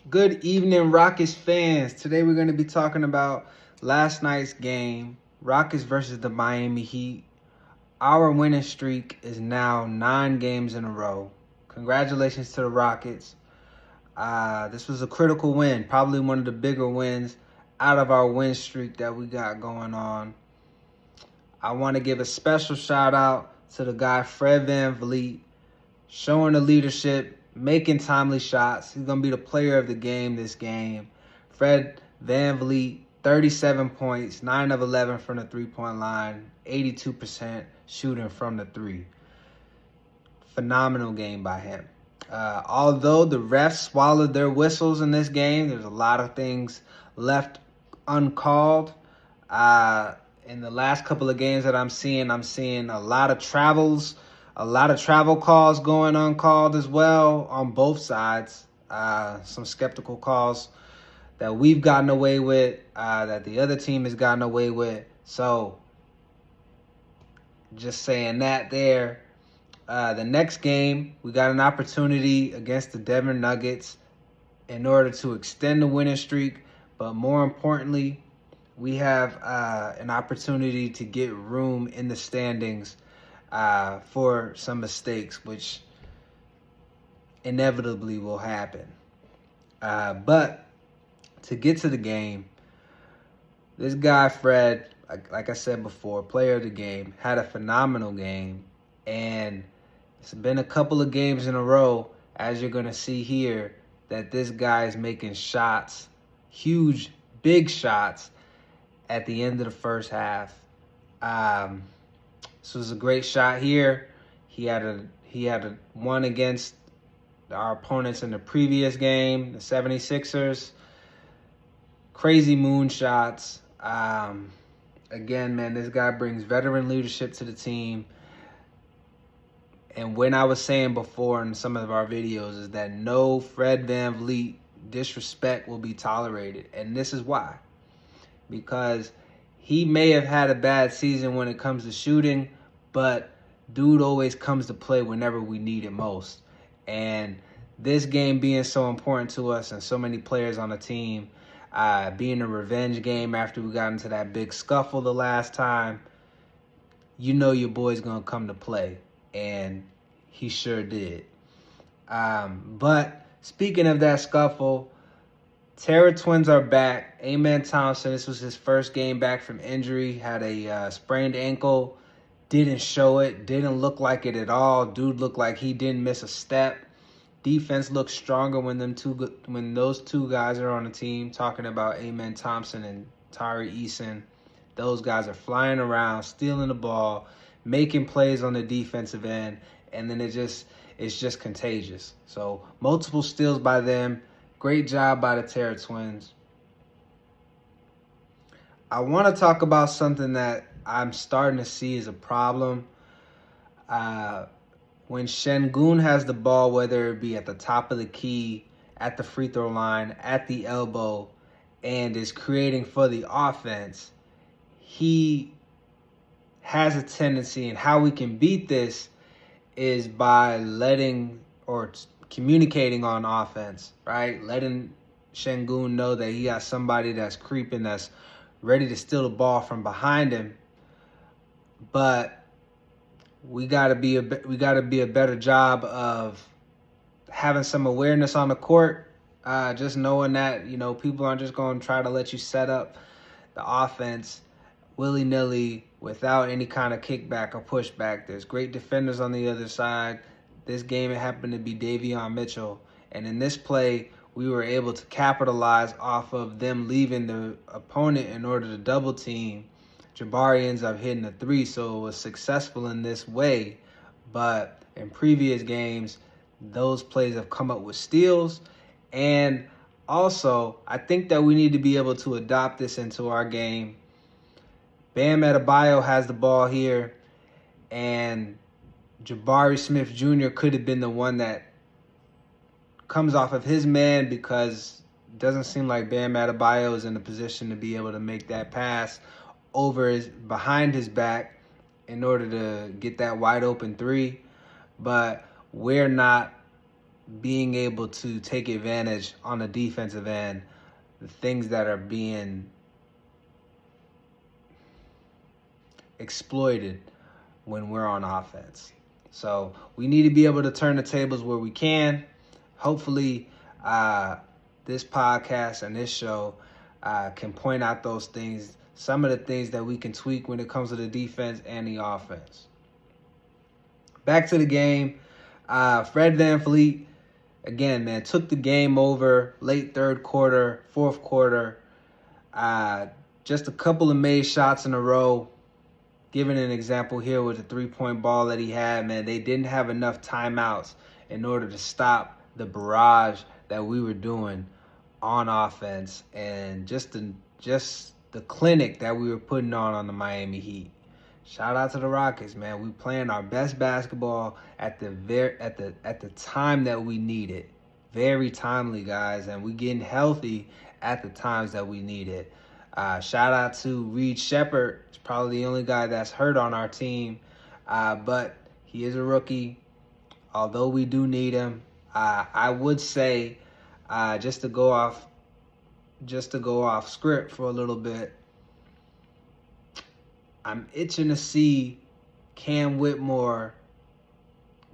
Good evening, Rockets fans. Today we're going to be talking about last night's game, Rockets versus the Miami Heat. Our winning streak is now 9 games in a row. Congratulations to the Rockets. This was a critical win, probably one of the bigger wins out of our win streak that we got going on. I want to give a special shout out to the guy Fred VanVleet, showing the leadership, making timely shots. He's going to be the player of the game this game. Fred VanVleet, 37 points, 9 of 11 from the three-point line, 82% shooting from the three. Phenomenal game by him. Although the refs swallowed their whistles in this game, there's a lot of things left uncalled. In the last couple of games that I'm seeing a lot of travel calls going uncalled as well on both sides. Some skeptical calls that we've gotten away with, that the other team has gotten away with. So, just saying that there. The next game, we got an opportunity against the Denver Nuggets in order to extend the winning streak. But more importantly, we have an opportunity to get room in the standings for some mistakes, which inevitably will happen. But to get to the game, this guy, Fred, like I said before, player of the game, had a phenomenal game. And it's been a couple of games in a row, as you're going to see here, that this guy is making shots, huge, big shots, at the end of the first half. This was a great shot here. He had a one against our opponents in the previous game, the 76ers. Crazy moon shots. Again, man, this guy brings veteran leadership to the team. And when I was saying before in some of our videos is that no Fred VanVleet disrespect will be tolerated. And this is why. Because he may have had a bad season when it comes to shooting, but dude always comes to play whenever we need it most. And this game being so important to us and so many players on the team, being a revenge game after we got into that big scuffle the last time, you know your boy's going to come to play. And he sure did. But speaking of that scuffle, Terra Twins are back. Amen Thompson, this was his first game back from injury. Had a sprained ankle. Didn't show it. Didn't look like it at all. Dude looked like he didn't miss a step. Defense looks stronger when those two guys are on the team. Talking about Amen Thompson and Tari Eason. Those guys are flying around, stealing the ball, making plays on the defensive end, and then it's just contagious. So multiple steals by them. Great job by the Terra Twins. I want to talk about something that I'm starting to see as a problem. When Sengun has the ball, whether it be at the top of the key, at the free throw line, at the elbow, and is creating for the offense, he has a tendency, and how we can beat this is by letting or communicating on offense, right? Letting Sengun know that he got somebody that's creeping, that's ready to steal the ball from behind him. But we gotta be a better job of having some awareness on the court. Just knowing that people aren't just going to try to let you set up the offense willy-nilly without any kind of kickback or pushback. There's great defenders on the other side. This game, it happened to be Davion Mitchell. And in this play, we were able to capitalize off of them leaving the opponent in order to double team. Jabari ends up hitting a three, so it was successful in this way. But in previous games, those plays have come up with steals. And also, I think that we need to be able to adopt this into our game. Bam Adebayo has the ball here, and Jabari Smith Jr. could have been the one that comes off of his man, because it doesn't seem like Bam Adebayo is in a position to be able to make that pass behind his back in order to get that wide open three. But we're not being able to take advantage on the defensive end, the things that are being exploited when we're on offense. So we need to be able to turn the tables where we can. Hopefully, this podcast and this show can point out those things, some of the things that we can tweak when it comes to the defense and the offense. Back to the game. Fred VanVleet, again, man, took the game over late third quarter, fourth quarter. Just a couple of made shots in a row. Giving an example here with the three-point ball that he had, man, they didn't have enough timeouts in order to stop the barrage that we were doing on offense and just the clinic that we were putting on the Miami Heat. Shout out to the Rockets, man. We playing our best basketball at the time that we need it. Very timely, guys, and we getting healthy at the times that we need it. Shout out to Reed Shepherd. He's probably the only guy that's hurt on our team, but he is a rookie. Although we do need him, I would say, just to go off script for a little bit, I'm itching to see Cam Whitmore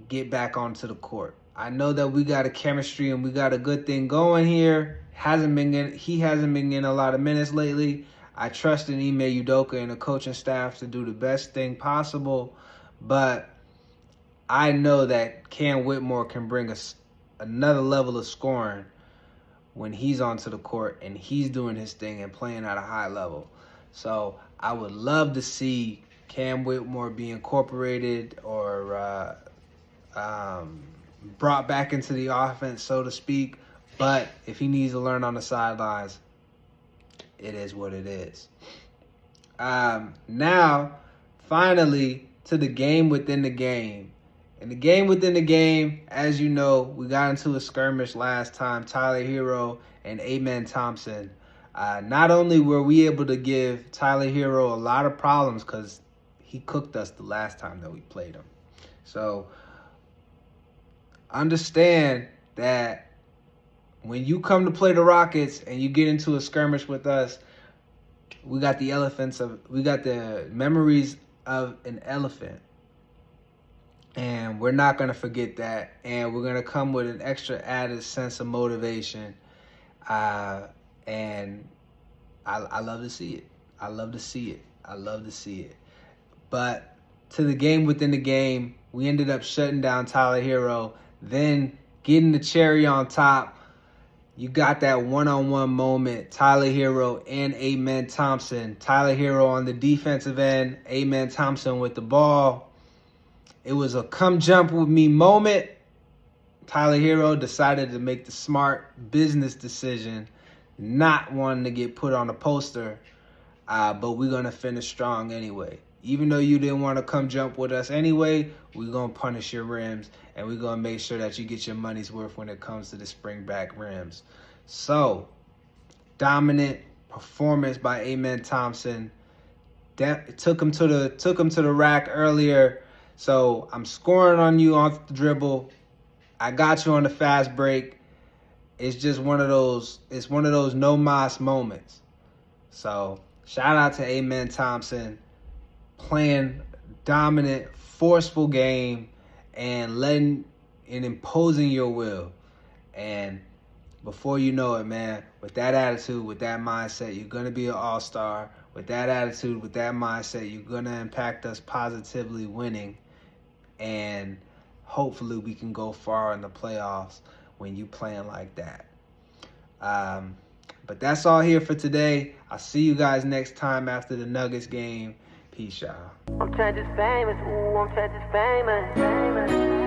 get back onto the court. I know that we got a chemistry and we got a good thing going here. He hasn't been getting a lot of minutes lately. I trust in Ime Udoka and the coaching staff to do the best thing possible, but I know that Cam Whitmore can bring us another level of scoring when he's onto the court and he's doing his thing and playing at a high level. So I would love to see Cam Whitmore be incorporated or brought back into the offense, so to speak. But if he needs to learn on the sidelines, it is what it is. Now, finally, to the game within the game. In the game within the game, as you know, we got into a skirmish last time, Tyler Hero and Amen Thompson. Not only were we able to give Tyler Hero a lot of problems because he cooked us the last time that we played him. So understand that when you come to play the Rockets and you get into a skirmish with us, we got the memories of an elephant. And we're not going to forget that. And we're going to come with an extra added sense of motivation. And I love to see it. I love to see it. But to the game within the game, we ended up shutting down Tyler Hero, then getting the cherry on top. You got that one-on-one moment, Tyler Hero and Amen Thompson. Tyler Hero on the defensive end, Amen Thompson with the ball. It was a come jump with me moment. Tyler Hero decided to make the smart business decision, not wanting to get put on a poster, but we're going to finish strong anyway. Even though you didn't want to come jump with us anyway, we're going to punish your rims, and we're going to make sure that you get your money's worth when it comes to the spring back rims. So, dominant performance by Amen Thompson. Took him to the rack earlier. So I'm scoring on you off the dribble. I got you on the fast break. It's just one of those no mas moments. So shout out to Amen Thompson, playing dominant, forceful game and imposing your will. And before you know it, man, with that attitude, with that mindset, you're going to be an all-star. With that attitude, with that mindset, you're going to impact us positively winning. And hopefully we can go far in the playoffs when you playing like that. But that's all here for today. I'll see you guys next time after the Nuggets game. Peace, y'all. I'm just famous. Ooh, I'm just famous.